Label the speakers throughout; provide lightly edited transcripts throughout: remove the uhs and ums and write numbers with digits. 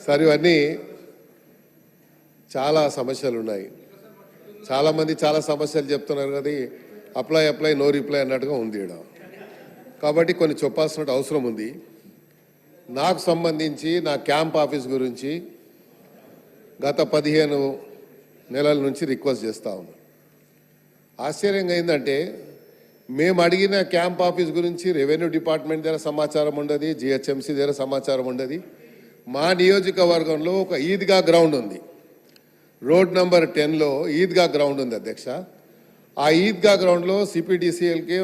Speaker 1: Sir ఇవన్నీ చాలా సమస్యలు ఉన్నాయి. చాలామంది చాలా సమస్యలు చెప్తున్నారు కదా, అప్లై నో రిప్లై అన్నట్టుగా ఉంది ఇక్కడ. కాబట్టి కొన్ని చెప్పాల్సిన అవసరం ఉంది. నాకు సంబంధించి నా క్యాంప్ ఆఫీస్ గురించి గత 15 నెలల నుంచి రిక్వెస్ట్ చేస్తూ ఉన్నాను. ఆశ్చర్యంగా ఏంటంటే మేము అడిగిన క్యాంప్ ఆఫీస్ గురించి రెవెన్యూ డిపార్ట్మెంట్ దగ్గర సమాచారం ఉండదు, జిహెచ్ఎంసీ దగ్గర సమాచారం ఉండదు. మా నియోజకవర్గంలో ఒక ఈద్గా గ్రౌండ్ ఉంది, రోడ్ నెంబర్ 10లో ఈద్గా గ్రౌండ్ ఉంది అధ్యక్ష. ఆ ఈద్గా గ్రౌండ్లో సిపిడిసిఎల్కి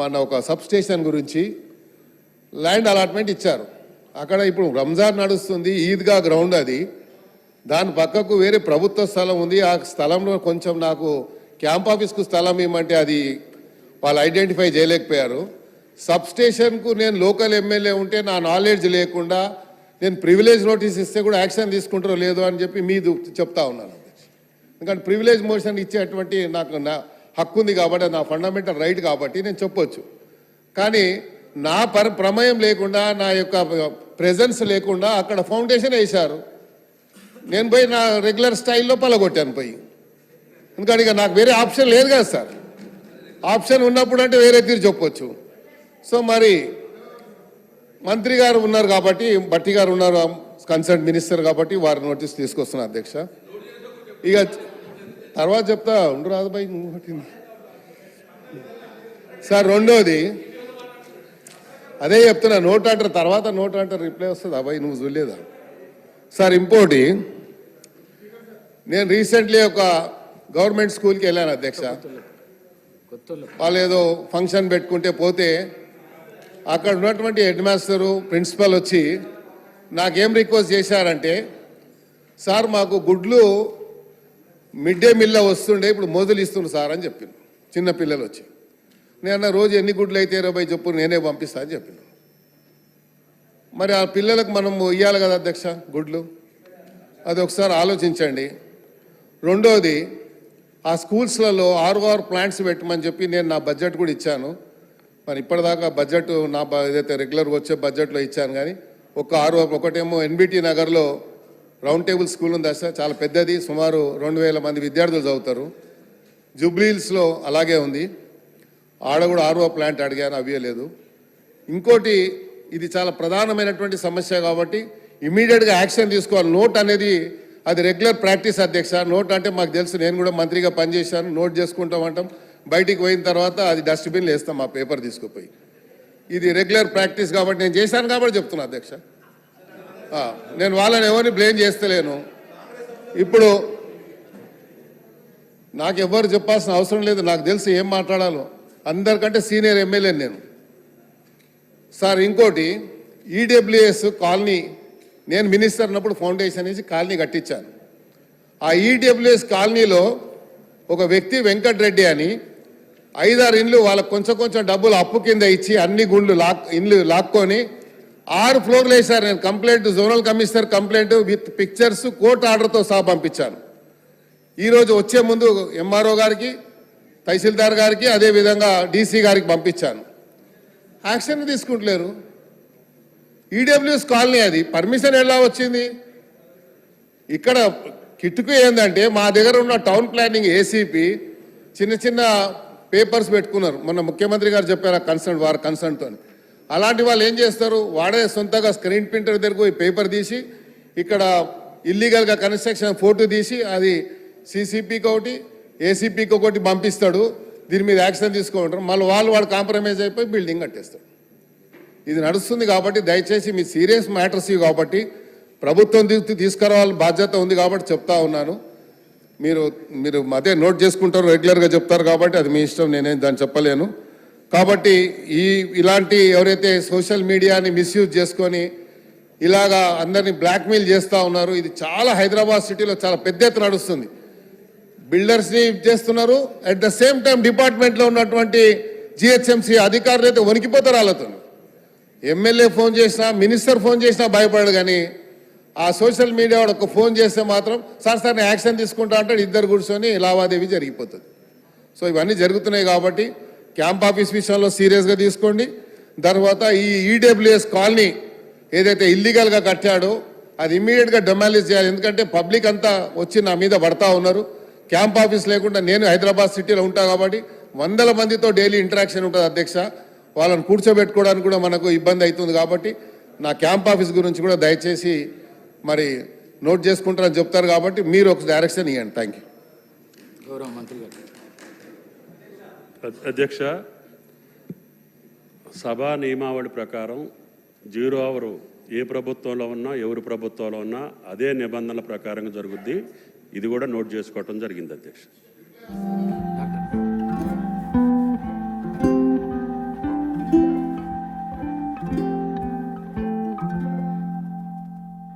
Speaker 1: మన ఒక సబ్ స్టేషన్ గురించి ల్యాండ్ అలాట్మెంట్ ఇచ్చారు. అక్కడ ఇప్పుడు రంజాన్ నడుస్తుంది, ఈద్గా గ్రౌండ్ అది. దాని పక్కకు వేరే ప్రభుత్వ స్థలం ఉంది. ఆ స్థలంలో కొంచెం నాకు క్యాంప్ ఆఫీస్కు స్థలం ఇవ్వమంటే అది వాళ్ళు ఐడెంటిఫై చేయలేకపోయారు. సబ్ స్టేషన్కు నేను లోకల్ ఎమ్మెల్యే ఉంటే నా నాలెడ్జ్ లేకుండా నేను ప్రివిలేజ్ నోటీస్ ఇస్తే కూడా యాక్షన్ తీసుకుంటారో లేదో అని చెప్పి మీరు చెప్తా ఉన్నాను. ఎందుకంటే ప్రివిలేజ్ మోషన్ ఇచ్చేటువంటి నాకు నా హక్కు ఉంది కాబట్టి, నా ఫండమెంటల్ రైట్ కాబట్టి నేను చెప్పొచ్చు. కానీ నా ప్రమేయం లేకుండా, నా యొక్క ప్రెజెన్స్ లేకుండా అక్కడ ఫౌండేషన్ వేశారు. నేను పోయి నా రెగ్యులర్ స్టైల్లో పలగొట్టాను పోయి. ఎందుకంటే ఇక నాకు వేరే ఆప్షన్ లేదు కదా సార్. ఆప్షన్ ఉన్నప్పుడు అంటే వేరే తీరు చెప్పొచ్చు. సో మరి మంత్రి గారు ఉన్నారు కాబట్టి, భట్టి గారు ఉన్నారు కన్సర్న్ మినిస్టర్ కాబట్టి వారి నోటీస్ తీసుకొస్తున్నారు అధ్యక్ష. ఇక తర్వాత చెప్తా ఉండు రాజుబాయి సార్. రెండోది అదే చెప్తున్నా, నోట్ అంటారు తర్వాత నోట్ అంటారు రిప్లై వస్తుంది. అబ్బాయి నువ్వు చూడలేదా సార్? ఇంకోటి, నేను రీసెంట్లీ ఒక గవర్నమెంట్ స్కూల్కి వెళ్ళాను అధ్యక్ష. వాళ్ళు ఏదో ఫంక్షన్ పెట్టుకుంటే పోతే అక్కడ ఉన్నటువంటి హెడ్ మాస్టరు ప్రిన్సిపల్ వచ్చి నాకేం రిక్వెస్ట్ చేశారంటే, సార్ మాకు గుడ్లు మిడ్ డే మీల్లో వస్తుండే, ఇప్పుడు మొదలు ఇస్తుంది సార్ అని చెప్పింది. చిన్న పిల్లలు వచ్చి నేను రోజు ఎన్ని గుడ్లు అయితే 20 చెప్పు నేనే పంపిస్తా అని చెప్పిన. మరి ఆ పిల్లలకు మనం ఇవ్వాలి కదా అధ్యక్ష గుడ్లు, అది ఒకసారి ఆలోచించండి. రెండోది, ఆ స్కూల్స్లలో ROR ప్లాంట్స్ పెట్టమని చెప్పి నేను నా బడ్జెట్ కూడా ఇచ్చాను. మరి ఇప్పటిదాకా బడ్జెట్ నా ఏదైతే రెగ్యులర్గా వచ్చే బడ్జెట్లో ఇచ్చాను. కానీ ఒక ROR ఒకటేమో NBT నగర్లో రౌండ్ టేబుల్ స్కూల్ ఉంది సార్, చాలా పెద్దది, సుమారు 2000 మంది విద్యార్థులు చదువుతారు. జూబ్లీహిల్స్లో అలాగే ఉంది, ఆడ కూడా ROR ప్లాంట్ అడిగాను, అవ్వలేదు. ఇంకోటి, ఇది చాలా ప్రధానమైనటువంటి సమస్య కాబట్టి ఇమీడియట్గా యాక్షన్ తీసుకోవాలి. నోట్ అనేది అది రెగ్యులర్ ప్రాక్టీస్ అధ్యక్ష. నోట్ అంటే మాకు తెలుసు, నేను కూడా మంత్రిగా పనిచేశాను. నోట్ చేసుకుంటామంటాం, బయటికి పోయిన తర్వాత అది డస్ట్బిన్లో వేస్తాం ఆ పేపర్ తీసుకుపోయి. ఇది రెగ్యులర్ ప్రాక్టీస్ కాబట్టి నేను చేశాను కాబట్టి చెప్తున్నా అధ్యక్ష. నేను వాళ్ళని ఎవరిని బ్లేమ్ చేస్తలేను. ఇప్పుడు నాకు ఎవరు చెప్పాల్సిన అవసరం లేదు, నాకు తెలుసు ఏం మాట్లాడాలో. అందరికంటే సీనియర్ ఎమ్మెల్యే నేను సార్. ఇంకోటి, EWS కాలనీ నేను మినిస్టర్ ఉన్నప్పుడు ఫౌండేషన్ వేసి కాలనీ కట్టించాను. ఆ EWS కాలనీలో ఒక వ్యక్తి వెంకటరెడ్డి అని 5-6 ఇండ్లు వాళ్ళకు కొంచెం డబ్బులు అప్పు కింద ఇచ్చి అన్ని ఇండ్లు లాక్కొని 6 ఫ్లోర్లు వేశారు. నేను complaint zonal commissioner complaint with pictures court ఆర్డర్తో సహా పంపించాను. ఈరోజు వచ్చే ముందు MRO గారికి, తహసీల్దార్ గారికి, అదేవిధంగా DC గారికి పంపించాను. యాక్షన్ తీసుకుంటలేరు. EWS కాలనీ అది పర్మిషన్ ఎలా వచ్చింది? ఇక్కడ కిటుకు ఏంటంటే మా దగ్గర ఉన్న టౌన్ ప్లానింగ్ ACP చిన్న పేపర్స్ పెట్టుకున్నారు. మొన్న ముఖ్యమంత్రి గారు చెప్పారు వారి కన్సర్న్తో. అలాంటి వాళ్ళు ఏం చేస్తారు, వాడే సొంతగా స్క్రీన్ ప్రింటర్ దగ్గరకు పోయి పేపర్ తీసి ఇక్కడ ఇల్లీగల్గా కన్స్ట్రక్షన్ ఫోటో తీసి అది CCPకి ఒకటి ACPకి ఒకటి పంపిస్తాడు. దీని మీద యాక్షన్ తీసుకుంటారు. మళ్ళీ వాడు కాంప్రమైజ్ అయిపోయి బిల్డింగ్ కట్టేస్తాడు. ఇది నడుస్తుంది కాబట్టి దయచేసి మీ సీరియస్ మ్యాటర్స్ ఇవి కాబట్టి ప్రభుత్వం తీసుకురావాలని బాధ్యత ఉంది కాబట్టి చెప్తా ఉన్నాను. మీరు అదే నోట్ చేసుకుంటారు, రెగ్యులర్గా చెప్తారు కాబట్టి అది మీ ఇష్టం, నేనేం దాన్ని చెప్పలేను. కాబట్టి ఇలాంటి ఎవరైతే సోషల్ మీడియాని మిస్యూజ్ చేసుకొని ఇలాగా అందరినీ బ్లాక్మెయిల్ చేస్తూ ఉన్నారు, ఇది చాలా హైదరాబాద్ సిటీలో చాలా పెద్ద ఎత్తున నడుస్తుంది. బిల్డర్స్ని చేస్తున్నారు, అట్ ద సేమ్ టైం డిపార్ట్మెంట్లో ఉన్నటువంటి GHMC అధికారులు అయితే వణికిపోతారు వాళ్ళతో. ఎమ్మెల్యే ఫోన్ చేసినా, మినిస్టర్ ఫోన్ చేసినా భయపడడు. కానీ ఆ సోషల్ మీడియా వాడు ఒక ఫోన్ చేస్తే మాత్రం సార్ నేను యాక్షన్ తీసుకుంటా అంటాడు. ఇద్దరు కూర్చొని లావాదేవీ జరిగిపోతుంది. సో ఇవన్నీ జరుగుతున్నాయి కాబట్టి క్యాంప్ ఆఫీస్ విషయంలో సీరియస్గా తీసుకోండి. తర్వాత ఈ ఈడబ్ల్యూఎస్ కాలనీ ఏదైతే ఇల్లీగల్గా కట్టాడో అది ఇమ్మీడియట్గా డెమాలిష్ చేయాలి. ఎందుకంటే పబ్లిక్ అంతా వచ్చి నా మీద పడతా ఉన్నారు. క్యాంప్ ఆఫీస్ లేకుండా నేను హైదరాబాద్ సిటీలో ఉంటా కాబట్టి వందల మందితో డైలీ ఇంటరాక్షన్ ఉంటుంది అధ్యక్ష. వాళ్ళని కూర్చోబెట్టుకోవడానికి కూడా మనకు ఇబ్బంది అవుతుంది. కాబట్టి నా క్యాంప్ ఆఫీస్ గురించి కూడా దయచేసి మరి నోట్ చేసుకుంటారని చెప్తారు. కాబట్టి మీరు ఒక డైరెక్షన్ ఇవ్వండి. Thank you.
Speaker 2: గౌరవ మంత్రి గారు.
Speaker 3: అధ్యక్ష, సభా నియమావళి ప్రకారం 0 అవర్ ఏ ప్రభుత్వంలో ఉన్నా ఎవరి ప్రభుత్వంలో ఉన్నా అదే నిబంధనల ప్రకారంగా జరుగుద్ది. ఇది కూడా నోట్ చేసుకోవటం జరిగింది అధ్యక్ష.